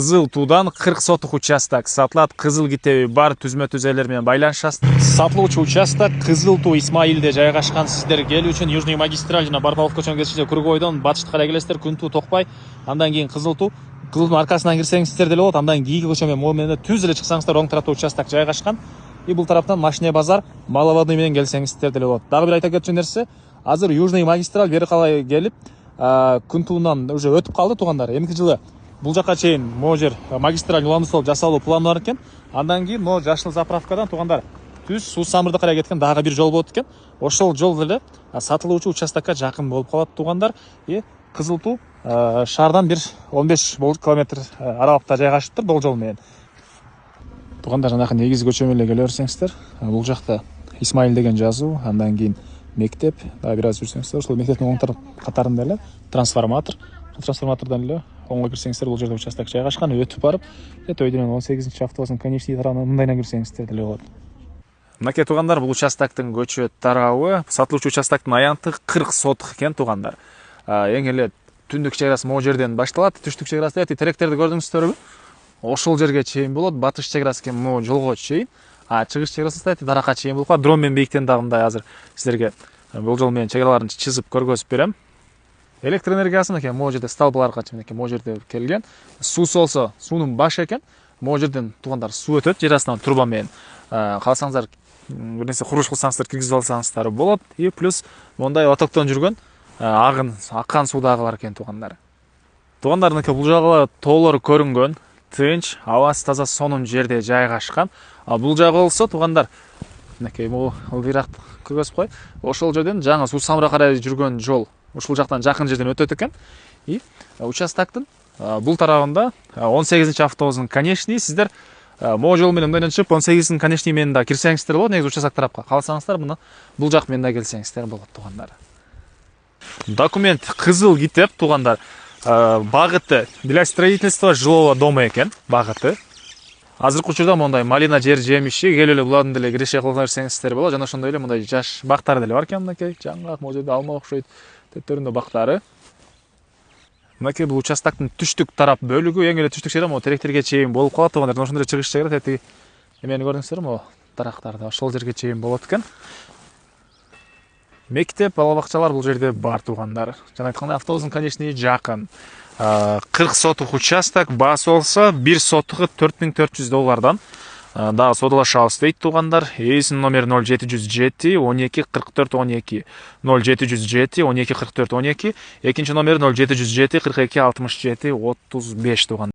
Кызыл туудан 40 сотық участок сатылат. Кызыл китеби бар түзмө-түз элер менен байланышасыз. Сатылуучу участок Кызыл туу Исмаилде жайгашкан. Сиздер келүү үчүн Южный магистраль жана Барбалов көчөнүн кесичинде Кургойдон батышты карай келесиздер. Күн туу Токпай, андан кийин Кызыл туу. Кызыл туунун аркасынан кирсеңиздер деле болот. Андан кийинки көчө менен могу менен түз эле чыксаңыздар оң тарапта участок жайгашкан. И бул тараптан Машине базар, Маловодный менен келсеңиздер деле болот. Дагы бир айта кетчү нерсе, азыр Южный магистраль бери калай келип, күн туунан уже өтүп калды туугандар. Эмки жылы бул жака чейин могу жер магистраль уламысыл жасалуу планы бар экен. Андан кийин могу жашыл заправкадан туугандар түз суу самырды карай кеткен дагы бир жол болот экен. Ошол жол деле сатылуучу участокко жакын болуп калат туугандар. И Кызыл туу шаардан бир 15 километр аралыкта жайгашыптыр бул жол менен. Туугандар, жанакы негизги көчө менен келе берсеңиздер, бул жакта Исмаил деген жазуу, андан кийин мектеп, дагы бир аз жүрсөңүздөр, ошол мектептин оң катарында эле трансформатордон эле оңго кирсеңиздер бул жерде участок жайгашкан. Өтүп барып, Өйдүнөн 18-автобустун конечный тарабынан мындайдан кирсеңиздер деле болот. Мынакей туугандар, бул участоктун көчө тарабы, сатылуучу участоктун аянты 40 сотық экен туугандар. Эң эле түндүк чек могу жерден башталат, түштүк чек теректерди көрдүңүздөрбү? Ошол жерге чейин болот. Батыш чек могу жолго чейин, чыгыш чек даракка чейин болуп калат. Дрон менен бийиктен дагы мындай азыр сиздерге бул жол менен чек чызып көргөзүп берем. Электр энергиясы мынакей могу жерде столбаларга чейин могу жерде келген. Суусу болсо суунун башы экен. Могу жерден туугандар суу өтөт жер астынан труба менен. Кааласаңыздар бир нерсе курулуш кылсаңыздар киргизип алсаңыздар болот. И плюс мондай отоктон жүргөн аккан суу дагы бар экен туугандар. Туугандар, мынакей бул жагы тоолор көрүнгөн, тынч, абасы таза сонун жерде жайгашкан. Бул жагы болсо туугандар, мынакей могу ылдыйраак көргөзүп коеюн. Ошол жерден жаңы суу самырга карай жүргөн жол ушул жактан жакын жерден өтөт экен. И участоктун бул тарабында 18-автобустун конечный, сиздер могу жол менен мындайдан чыгып 18-тин конечный менен да кирсеңиздер болот. Негизи участок тарапка кааласаңыздар мына бул жак менен да келсеңиздер болот туугандар. Документ кызыл китеп туугандар. Багыты для строительства жилого дома экен багыты. Азыркы учурда мондай малина жер жемиши келип эле булардын деле киреше кыла берсеңиздер болот. Жана ошондой эле мондай жаш бактар деле бар экен мынакей. Жаңгак могу жерде алма окшойт. Төттөрүндө бактары. Мынакей бул участоктун түштүк тарап бөлүгү, эң эле түштүк жери могу теректерге чейин болуп калат туугандар. Ошондой чыгыш чек эти эмени көрдүңүздөрбү? Могу дарактарды ошол жерге чейин болот экен. Мектеп, бала бакчалар бул жерде бар туугандар. Жана айткандай автобустун конечный жакын. 40 сотық участок, баасы болсо 1 сотығы $4400. Дагы содалашабыз дейт туугандар. Эйсин номер 0707 12 44 12 0707 12 44 12. Экинчи номер 0707 42 67 35 туугандар.